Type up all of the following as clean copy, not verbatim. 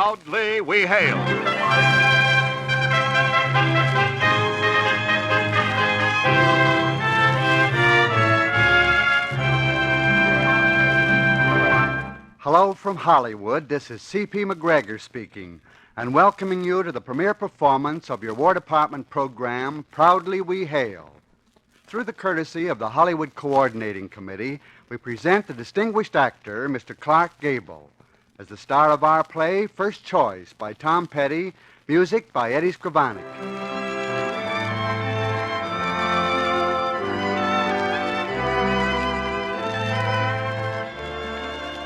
Proudly we hail. Hello from Hollywood. This is C.P. McGregor speaking, and welcoming you to the premiere performance of your War Department program, Proudly We Hail. Through the courtesy of the Hollywood Coordinating Committee, we present the distinguished actor, Mr. Clark Gable, as the star of our play, First Choice, by Tom Petty, music by Eddie Scrivanik.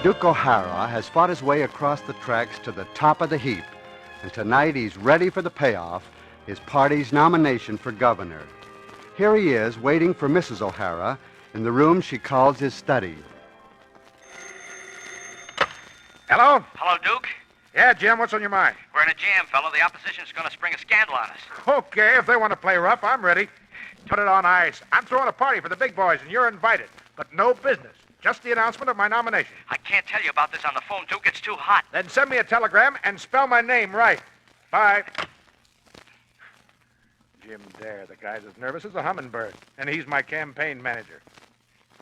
Duke O'Hara has fought his way across the tracks to the top of the heap, and tonight he's ready for the payoff, his party's nomination for governor. Here he is, waiting for Mrs. O'Hara in the room she calls his study. Hello? Hello, Duke. Yeah, Jim, what's on your mind? We're in a jam, fellow. The opposition's going to spring a scandal on us. Okay, if they want to play rough, I'm ready. Put it on ice. I'm throwing a party for the big boys, and you're invited. But no business. Just the announcement of my nomination. I can't tell you about this on the phone, Duke. It's too hot. Then send me a telegram and spell my name right. Bye. Jim Dare, the guy's as nervous as a hummingbird, and he's my campaign manager.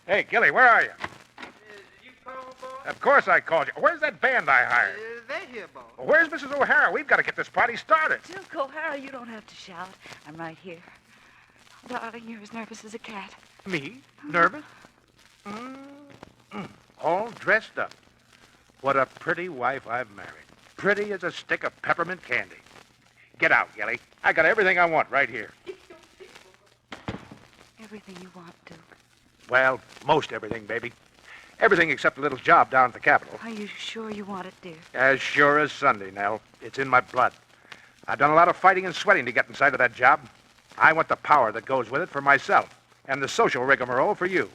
Hey, Gilly, where are you? Did you call, boss? Of course I called you. Where's that band I hired? They're here, boss. Where's Mrs. O'Hara? We've got to get this party started. Duke O'Hara, you don't have to shout. I'm right here. Darling, you're as nervous as a cat. Me? Nervous? All dressed up. What a pretty wife I've married. Pretty as a stick of peppermint candy. Get out, Gilly. I got everything I want right here. Everything you want, Duke. Well, most everything, baby. Everything except a little job down at the Capitol. Are you sure you want it, dear? As sure as Sunday, Nell. It's in my blood. I've done a lot of fighting and sweating to get inside of that job. I want the power that goes with it for myself, and the social rigmarole for you.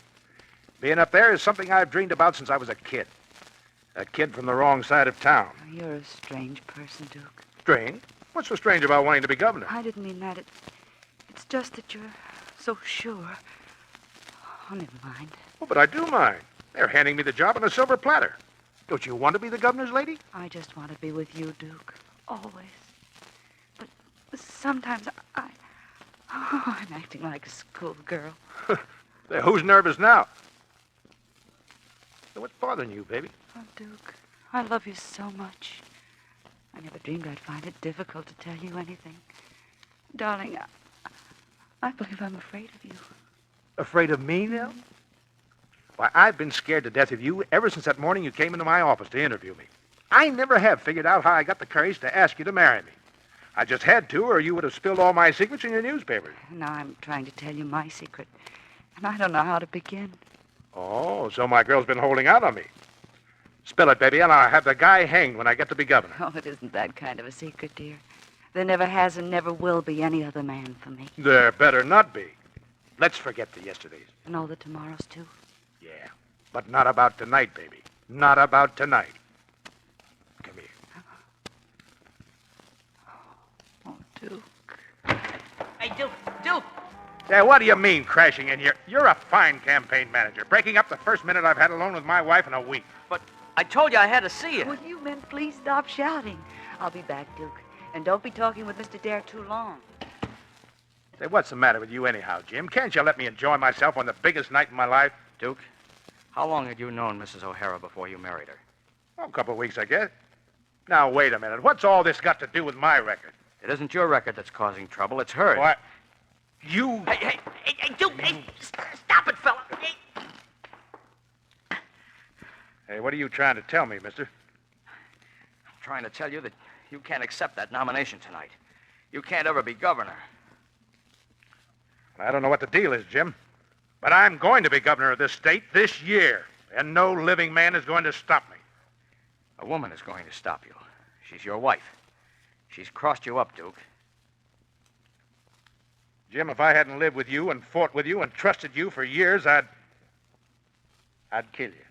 Being up there is something I've dreamed about since I was a kid. A kid from the wrong side of town. You're a strange person, Duke. Strange? What's so strange about wanting to be governor? I didn't mean that. It's just that you're so sure. Oh, never mind. Oh, but I do mind. They're handing me the job on a silver platter. Don't you want to be the governor's lady? I just want to be with you, Duke. Always. But sometimes I'm acting like a schoolgirl. Who's nervous now? So what's bothering you, baby? Oh, Duke, I love you so much. I never dreamed I'd find it difficult to tell you anything. Darling, I believe I'm afraid of you. Afraid of me, Nell? Why, I've been scared to death of you ever since that morning you came into my office to interview me. I never have figured out how I got the courage to ask you to marry me. I just had to, or you would have spilled all my secrets in your newspapers. Now I'm trying to tell you my secret, and I don't know how to begin. Oh, so my girl's been holding out on me. Spill it, baby, and I'll have the guy hanged when I get to be governor. Oh, it isn't that kind of a secret, dear. There never has and never will be any other man for me. There better not be. Let's forget the yesterdays. And all the tomorrows, too. Yeah, but not about tonight, baby. Not about tonight. Come here. Oh, Duke. Hey, Duke. Yeah, what do you mean, crashing in here? You're a fine campaign manager, breaking up the first minute I've had alone with my wife in a week. But I told you I had to see you. Well, you meant please stop shouting. I'll be back, Duke. And don't be talking with Mr. Dare too long. Say, what's the matter with you anyhow, Jim? Can't you let me enjoy myself on the biggest night in my life? Duke, how long had you known Mrs. O'Hara before you married her? Oh, a couple of weeks, I guess. Now, wait a minute. What's all this got to do with my record? It isn't your record that's causing trouble. It's hers. What? You... Hey, Duke, hey, stop it, fella. Hey, what are you trying to tell me, mister? I'm trying to tell you that you can't accept that nomination tonight. You can't ever be governor. I don't know what the deal is, Jim, but I'm going to be governor of this state this year, and no living man is going to stop me. A woman is going to stop you. She's your wife. She's crossed you up, Duke. Jim, if I hadn't lived with you and fought with you and trusted you for years, I'd kill you.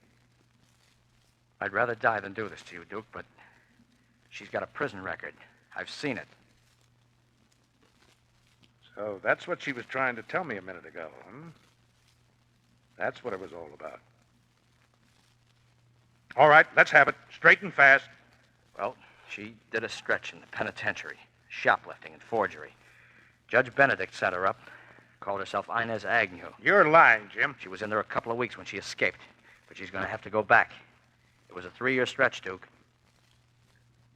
I'd rather die than do this to you, Duke, but she's got a prison record. I've seen it. So that's what she was trying to tell me a minute ago, That's what it was all about. All right, let's have it. Straight and fast. Well, She did a stretch in the penitentiary, shoplifting and forgery. Judge Benedict set her up, called herself Inez Agnew. You're lying, Jim. She was in there a couple of weeks when she escaped, but she's going to have to go back. It was a 3-year stretch, Duke.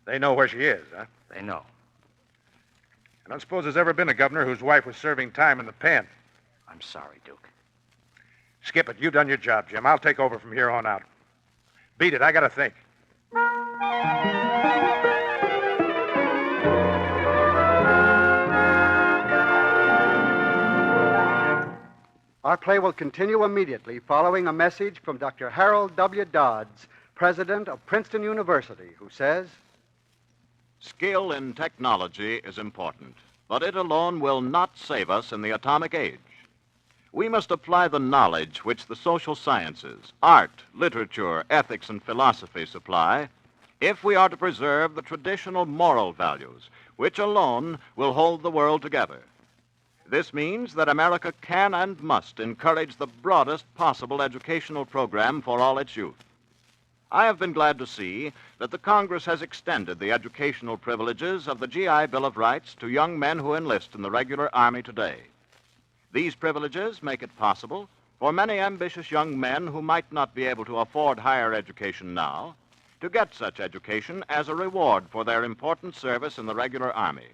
They know where she is, huh? They know. I don't suppose there's ever been a governor whose wife was serving time in the pen. I'm sorry, Duke. Skip it. You've done your job, Jim. I'll take over from here on out. Beat it. I got to think. Our play will continue immediately following a message from Dr. Harold W. Dodds, president of Princeton University, who says, Skill in technology is important, but it alone will not save us in the atomic age. We must apply the knowledge which the social sciences, art, literature, ethics, and philosophy supply if we are to preserve the traditional moral values which alone will hold the world together. This means that America can and must encourage the broadest possible educational program for all its youth. I have been glad to see that the Congress has extended the educational privileges of the GI Bill of Rights to young men who enlist in the regular Army today. These privileges make it possible for many ambitious young men who might not be able to afford higher education now to get such education as a reward for their important service in the regular Army.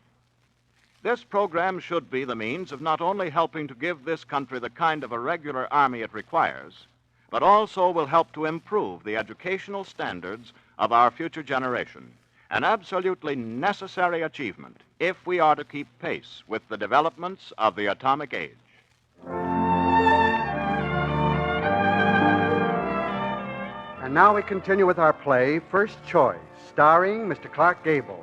This program should be the means of not only helping to give this country the kind of a regular Army it requires, but also will help to improve the educational standards of our future generation, an absolutely necessary achievement if we are to keep pace with the developments of the atomic age. And now we continue with our play, First Choice, starring Mr. Clark Gable.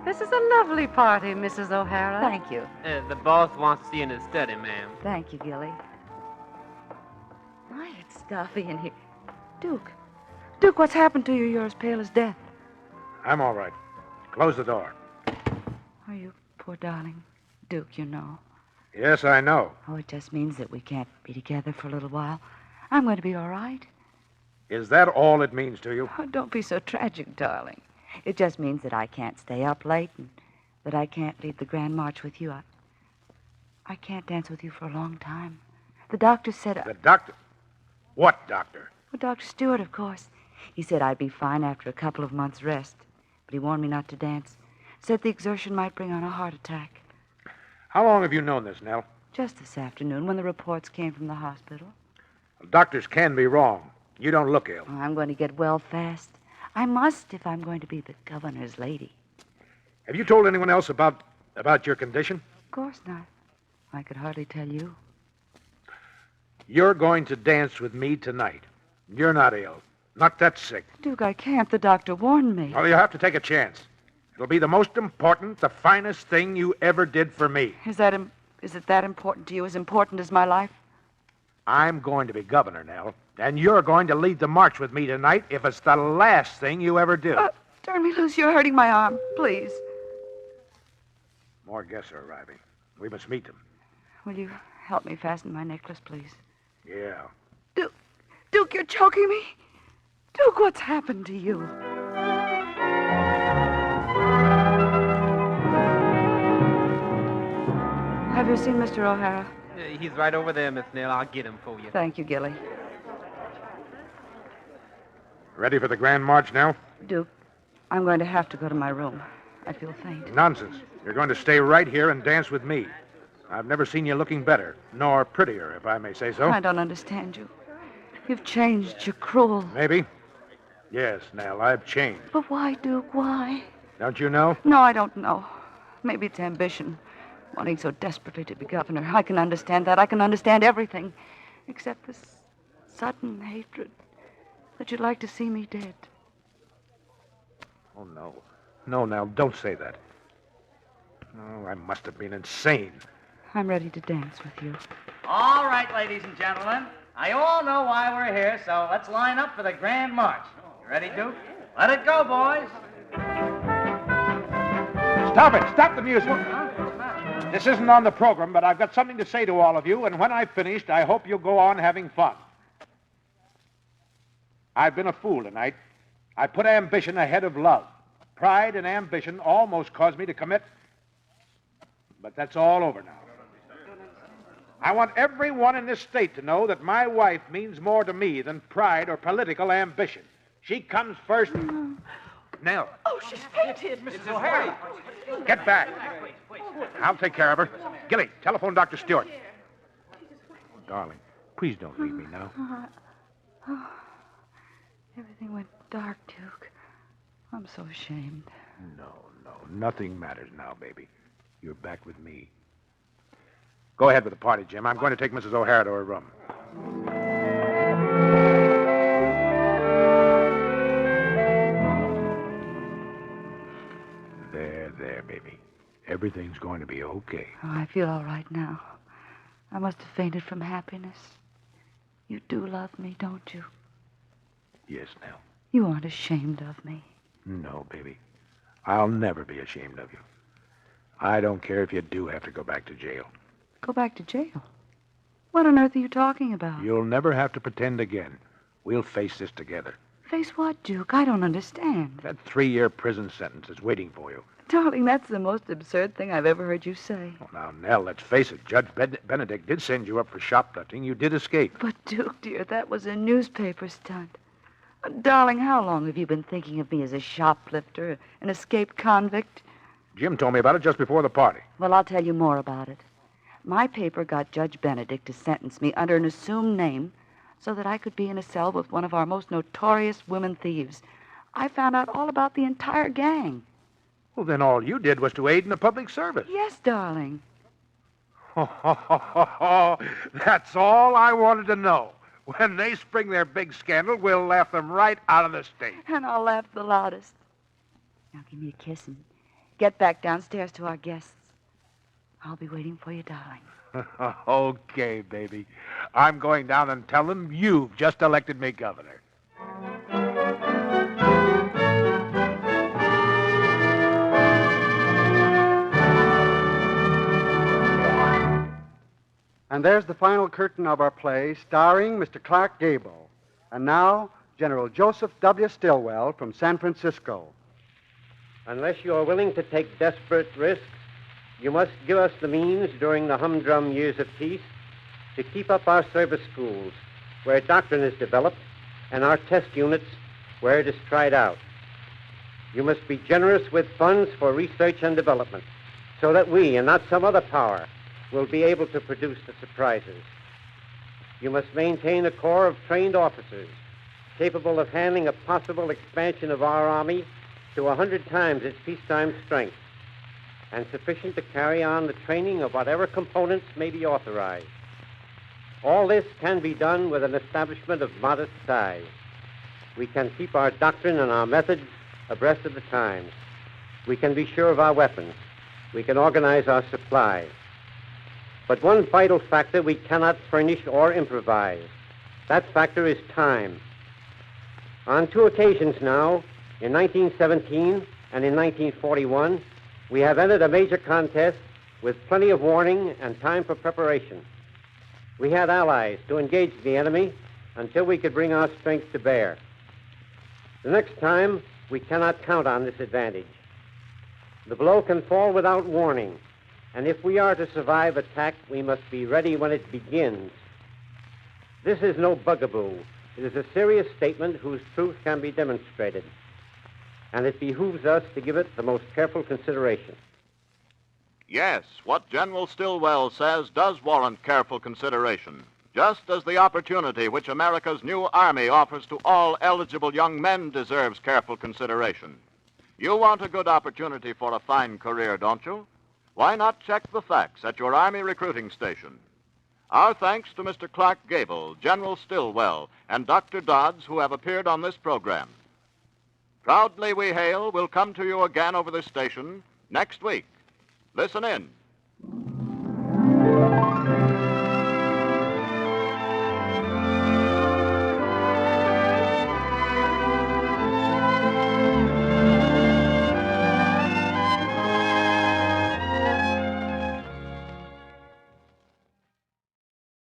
This is a lovely party, Mrs. O'Hara. Thank you. The boss wants to see you in his study, ma'am. Thank you, Gilly. My, it's stuffy in here. Duke, what's happened to you? You're as pale as death. I'm all right. Close the door. Oh, you poor darling. Duke, you know. Yes, I know. Oh, it just means that we can't be together for a little while. I'm going to be all right. Is that all it means to you? Oh, don't be so tragic, darling. It just means that I can't stay up late and that I can't lead the grand march with you. I can't dance with you for a long time. The doctor said... The doctor? What doctor? Well, Dr. Stewart, of course. He said I'd be fine after a couple of months' rest. But he warned me not to dance. Said the exertion might bring on a heart attack. How long have you known this, Nell? Just this afternoon when the reports came from the hospital. Doctors can be wrong. You don't look ill. Oh, I'm going to get well fast. I must if I'm going to be the governor's lady. Have you told anyone else about your condition? Of course not. I could hardly tell you. You're going to dance with me tonight. You're not ill. Not that sick. Duke, I can't. The doctor warned me. Well, you have to take a chance. It'll be the most important, the finest thing you ever did for me. Is it that important to you? As important as my life? I'm going to be governor, Nell. And you're going to lead the march with me tonight if it's the last thing you ever do. Turn me loose. You're hurting my arm. Please. More guests are arriving. We must meet them. Will you help me fasten my necklace, please? Yeah. Duke, you're choking me. Duke, what's happened to you? Have you seen Mr. O'Hara? He's right over there, Miss Nell. I'll get him for you. Thank you, Gilly. Ready for the grand march now? Duke, I'm going to have to go to my room. I feel faint. Nonsense. You're going to stay right here and dance with me. I've never seen you looking better, nor prettier, if I may say so. I don't understand you. You've changed. You're cruel. Maybe. Yes, Nell, I've changed. But why, Duke? Why? Don't you know? No, I don't know. Maybe it's ambition. Wanting so desperately to be governor. I can understand that. I can understand everything. Except this sudden hatred that you'd like to see me dead. Oh, no. No, Nell, don't say that. Oh, I must have been insane. I'm ready to dance with you. All right, ladies and gentlemen. I all know why we're here, so let's line up for the grand march. You ready, Duke? Let it go, boys. Stop it! Stop the music! This isn't on the program, but I've got something to say to all of you, and when I've finished, I hope you'll go on having fun. I've been a fool tonight. I put ambition ahead of love. Pride and ambition almost caused me to commit. But that's all over now. I want everyone in this state to know that my wife means more to me than pride or political ambition. She comes first. Nell. Oh, she's fainted. Mrs. O'Hara. Get back. I'll take care of her. Gilly, telephone Dr. Stewart. Oh, darling, please don't leave me now. Everything went dark, Duke. I'm so ashamed. No, nothing matters now, baby. You're back with me. Go ahead with the party, Jim. I'm going to take Mrs. O'Hara to her room. There, baby. Everything's going to be okay. Oh, I feel all right now. I must have fainted from happiness. You do love me, don't you? Yes, Nell. You aren't ashamed of me. No, baby. I'll never be ashamed of you. I don't care if you do have to go back to jail. Go back to jail? What on earth are you talking about? You'll never have to pretend again. We'll face this together. Face what, Duke? I don't understand. That 3-year prison sentence is waiting for you. Darling, that's the most absurd thing I've ever heard you say. Oh, now, Nell, let's face it. Judge Benedict did send you up for shoplifting. You did escape. But, Duke, dear, that was a newspaper stunt. Darling, how long have you been thinking of me as a shoplifter, an escaped convict? Jim told me about it just before the party. Well, I'll tell you more about it. My paper got Judge Benedict to sentence me under an assumed name so that I could be in a cell with one of our most notorious women thieves. I found out all about the entire gang. Well, then all you did was to aid in the public service. Yes, darling. That's all I wanted to know. When they spring their big scandal, we'll laugh them right out of the state. And I'll laugh the loudest. Now give me a kiss and get back downstairs to our guests. I'll be waiting for you, darling. Okay, baby. I'm going down and tell them you've just elected me governor. And there's the final curtain of our play, starring Mr. Clark Gable. And now, General Joseph W. Stilwell from San Francisco. Unless you are willing to take desperate risks, you must give us the means during the humdrum years of peace to keep up our service schools, where doctrine is developed, and our test units, where it is tried out. You must be generous with funds for research and development, so that we, and not some other power, will be able to produce the surprises. You must maintain a corps of trained officers capable of handling a possible expansion of our Army to 100 times its peacetime strength, and sufficient to carry on the training of whatever components may be authorized. All this can be done with an establishment of modest size. We can keep our doctrine and our methods abreast of the times. We can be sure of our weapons. We can organize our supply. But one vital factor we cannot furnish or improvise. That factor is time. On 2 occasions now, in 1917 and in 1941, we have entered a major contest with plenty of warning and time for preparation. We had allies to engage the enemy until we could bring our strength to bear. The next time, we cannot count on this advantage. The blow can fall without warning, and if we are to survive attack, we must be ready when it begins. This is no bugaboo. It is a serious statement whose truth can be demonstrated, and it behooves us to give it the most careful consideration. Yes, what General Stilwell says does warrant careful consideration, just as the opportunity which America's new Army offers to all eligible young men deserves careful consideration. You want a good opportunity for a fine career, don't you? Why not check the facts at your Army recruiting station? Our thanks to Mr. Clark Gable, General Stilwell, and Dr. Dodds, who have appeared on this program. Proudly We Hail will come to you again over this station next week. Listen in.